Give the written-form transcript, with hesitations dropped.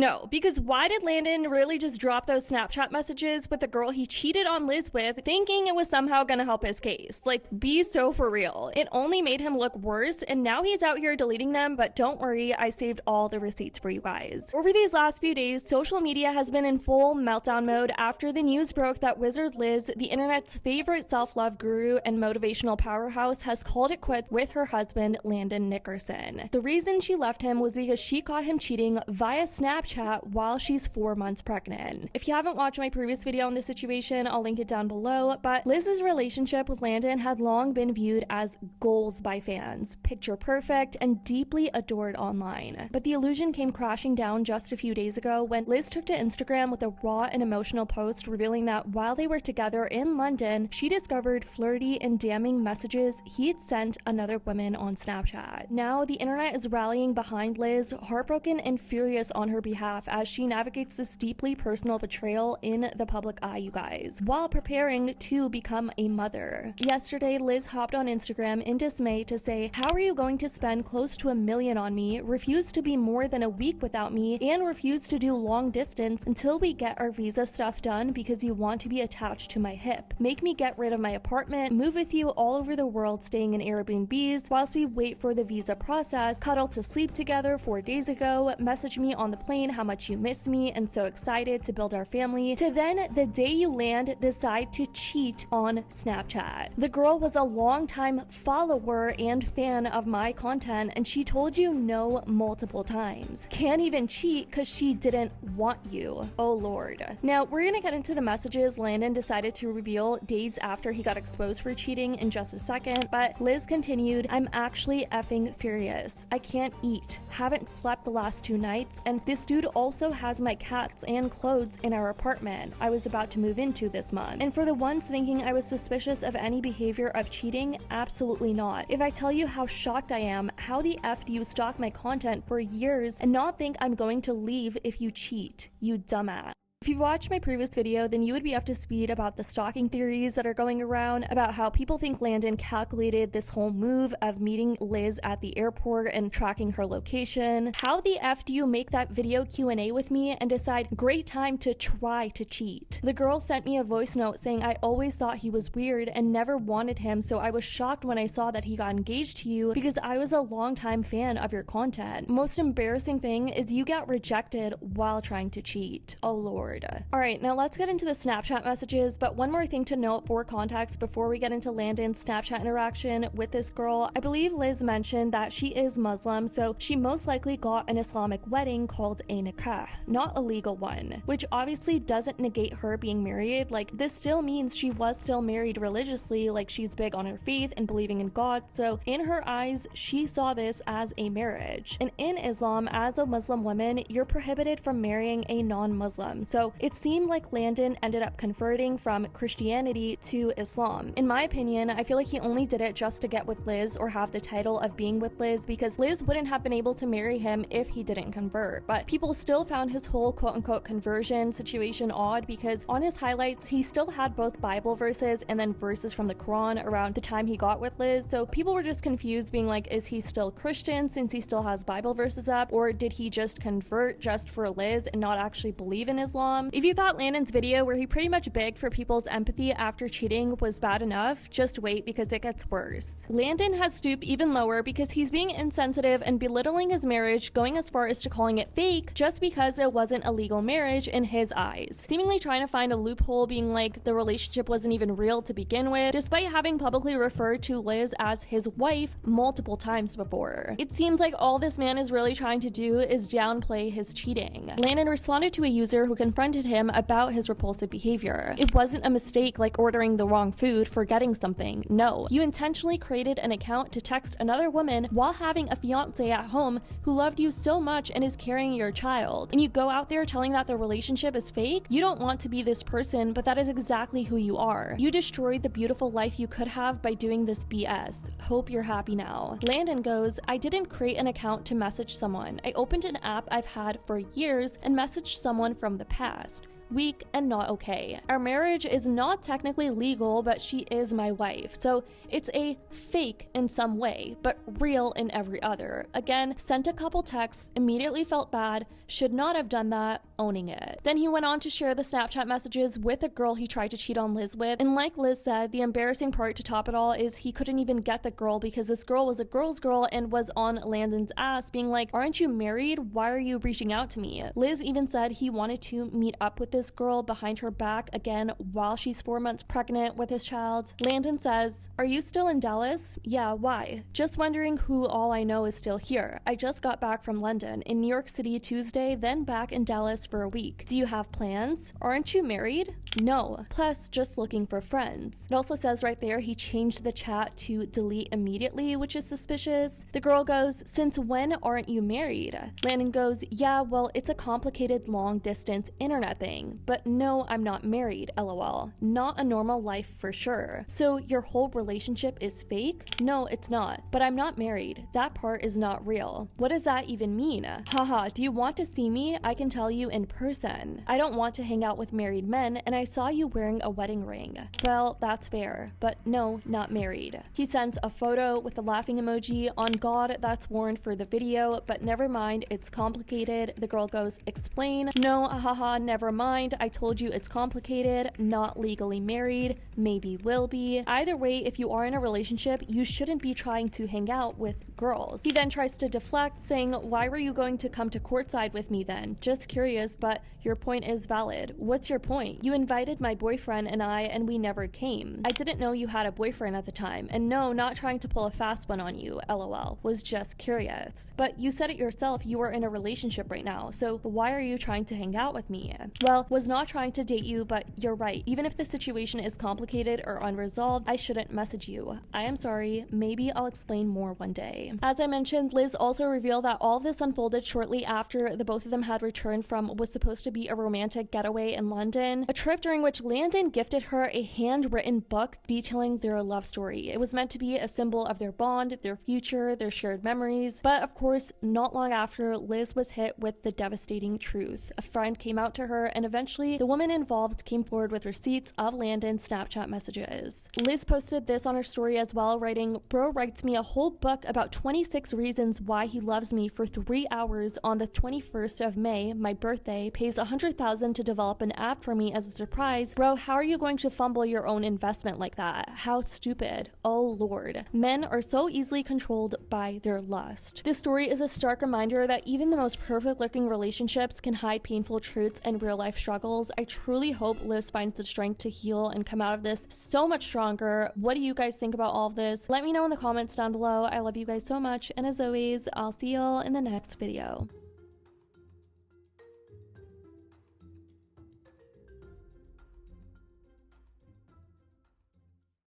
No, because why did Landon really just drop those Snapchat messages with the girl he cheated on Liz with, thinking it was somehow gonna help his case? Like, be so for real. It only made him look worse, and now he's out here deleting them, but don't worry, I saved all the receipts for you guys. Over these last few days, social media has been in full meltdown mode after the news broke that Wizard Liz, the internet's favorite self-love guru and motivational powerhouse, has called it quits with her husband, Landon Nickerson. The reason she left him was because she caught him cheating via Snapchat while she's 4 months pregnant. If you haven't watched my previous video on this situation, I'll link it down below, but Liz's relationship with Landon had long been viewed as goals by fans, picture perfect, and deeply adored online. But the illusion came crashing down just a few days ago when Liz took to Instagram with a raw and emotional post revealing that while they were together in London, she discovered flirty and damning messages he had sent another woman on Snapchat. Now, the internet is rallying behind Liz, heartbroken and furious on her behalf as she navigates this deeply personal betrayal in the public eye, you guys, while preparing to become a mother. Yesterday, Liz hopped on Instagram in dismay to say, "How are you going to spend close to $1 million on me, refuse to be more than a week without me, and refuse to do long distance until we get our visa stuff done because you want to be attached to my hip? Make me get rid of my apartment, move with you all over the world staying in Airbnbs whilst we wait for the visa process, cuddle to sleep together 4 days ago, message me on the plane how much you miss me and so excited to build our family, to then the day you land decide to cheat on Snapchat. The girl was a longtime follower and fan of my content and she told you no multiple times. Can't even cheat because she didn't want you. Oh lord." Now, we're gonna get into the messages Landon decided to reveal days after he got exposed for cheating in just a second, but Liz continued, "I'm actually effing furious. I can't eat, haven't slept the last 2 nights, and this dude also has my cats and clothes in our apartment I was about to move into this month. And for the ones thinking I was suspicious of any behavior of cheating, absolutely not. If I tell you how shocked I am, how the F do you stalk my content for years and not think I'm going to leave if you cheat, you dumbass?" If you've watched my previous video, then you would be up to speed about the stalking theories that are going around about how people think Landon calculated this whole move of meeting Liz at the airport and tracking her location. How the F do you make that video Q&A with me and decide great time to try to cheat? The girl sent me a voice note saying, "I always thought he was weird and never wanted him, so I was shocked when I saw that he got engaged to you because I was a longtime fan of your content. Most embarrassing thing is you got rejected while trying to cheat. Oh lord." Alright, now let's get into the Snapchat messages, but one more thing to note for context before we get into Landon's Snapchat interaction with this girl. I believe Liz mentioned that she is Muslim, so she most likely got an Islamic wedding called a nikah, not a legal one, which obviously doesn't negate her being married. Like, this still means she was still married religiously, like she's big on her faith and believing in God, so in her eyes, she saw this as a marriage. And in Islam, as a Muslim woman, you're prohibited from marrying a non-Muslim, so it seemed like Landon ended up converting from Christianity to Islam. In my opinion, I feel like he only did it just to get with Liz or have the title of being with Liz, because Liz wouldn't have been able to marry him if he didn't convert. But people still found his whole quote-unquote conversion situation odd because on his highlights, he still had both Bible verses and then verses from the Quran around the time he got with Liz. So people were just confused, being like, is he still Christian since he still has Bible verses up, or did he just convert just for Liz and not actually believe in Islam? If you thought Landon's video where he pretty much begged for people's empathy after cheating was bad enough, just wait because it gets worse. Landon has stooped even lower because he's being insensitive and belittling his marriage, going as far as to calling it fake just because it wasn't a legal marriage in his eyes, seemingly trying to find a loophole, being like the relationship wasn't even real to begin with, despite having publicly referred to Liz as his wife multiple times before. It seems like all this man is really trying to do is downplay his cheating. Landon responded to a user who confronted him about his repulsive behavior. It wasn't a mistake like ordering the wrong food, forgetting something. No, you intentionally created an account to text another woman while having a fiance at home who loved you so much and is carrying your child. And you go out there telling that the relationship is fake? You don't want to be this person, but that is exactly who you are. You destroyed the beautiful life you could have by doing this BS. Hope you're happy now. Landon goes, "I didn't create an account to message someone. I opened an app I've had for years and messaged someone from the past. weak, and not okay. Our marriage is not technically legal, but she is my wife, so it's a fake in some way, but real in every other. Again, sent a couple texts, immediately felt bad, should not have done that, owning it. Then he went on to share the Snapchat messages with a girl he tried to cheat on Liz with, and like Liz said, the embarrassing part to top it all is he couldn't even get the girl because this girl was a girl's girl and was on Landon's ass being like, aren't you married? Why are you reaching out to me? Liz even said he wanted to meet up with this girl behind her back again while she's 4 months pregnant with his child. Landon says, are you still in Dallas? Yeah, why? Just wondering who all I know is still here. I just got back from London, in New York City Tuesday, then back in Dallas for a week. Do you have plans? Aren't you married? No. Plus, just looking for friends. It also says right there he changed the chat to delete immediately, which is suspicious. The girl goes, since when aren't you married? Landon goes, yeah, well, it's a complicated long distance internet thing. But no, I'm not married, lol. Not a normal life for sure. So your whole relationship is fake? No, it's not. But I'm not married. That part is not real. What does that even mean? Haha, do you want to see me? I can tell you in person. I don't want to hang out with married men, and I saw you wearing a wedding ring. Well, that's fair, but no, not married. He sends a photo with the laughing emoji. On God, that's Warren for the video, but never mind, it's complicated. The girl goes, explain. No, haha, never mind. I told you it's complicated. Not legally married. Maybe will be. Either way, if you are in a relationship, you shouldn't be trying to hang out with girls. He then tries to deflect, saying, why were you going to come to courtside with me then? Just curious, but your point is valid. What's your point? You invited my boyfriend and we never came. I didn't know you had a boyfriend at the time, and no, not trying to pull a fast one on you, lol. Was just curious. But you said it yourself, you are in a relationship right now, so why are you trying to hang out with me? Well, was not trying to date you, but you're right. Even if the situation is complicated or unresolved, I shouldn't message you. I am sorry. Maybe I'll explain more one day. As I mentioned, Liz also revealed that all of this unfolded shortly after the both of them had returned from what was supposed to be a romantic getaway in London, a trip during which Landon gifted her a handwritten book detailing their love story. It was meant to be a symbol of their bond, their future, their shared memories, but of course, not long after, Liz was hit with the devastating truth. A friend came out to her, and eventually, the woman involved came forward with receipts of Landon's Snapchat messages. Liz posted this on her story as well, writing, bro writes me a whole book about 26 reasons why he loves me for 3 hours on the 21st of May, my birthday, pays $100,000 to develop an app for me as a surprise. Bro, how are you going to fumble your own investment like that? How stupid. Oh lord. Men are so easily controlled by their lust. This story is a stark reminder that even the most perfect looking relationships can hide painful truths and real life struggles. I truly hope Liz finds the strength to heal and come out of this so much stronger. What do you guys think about all of this? Let me know in the comments down below. I love you guys so much, and as always, I'll see y'all in the next video.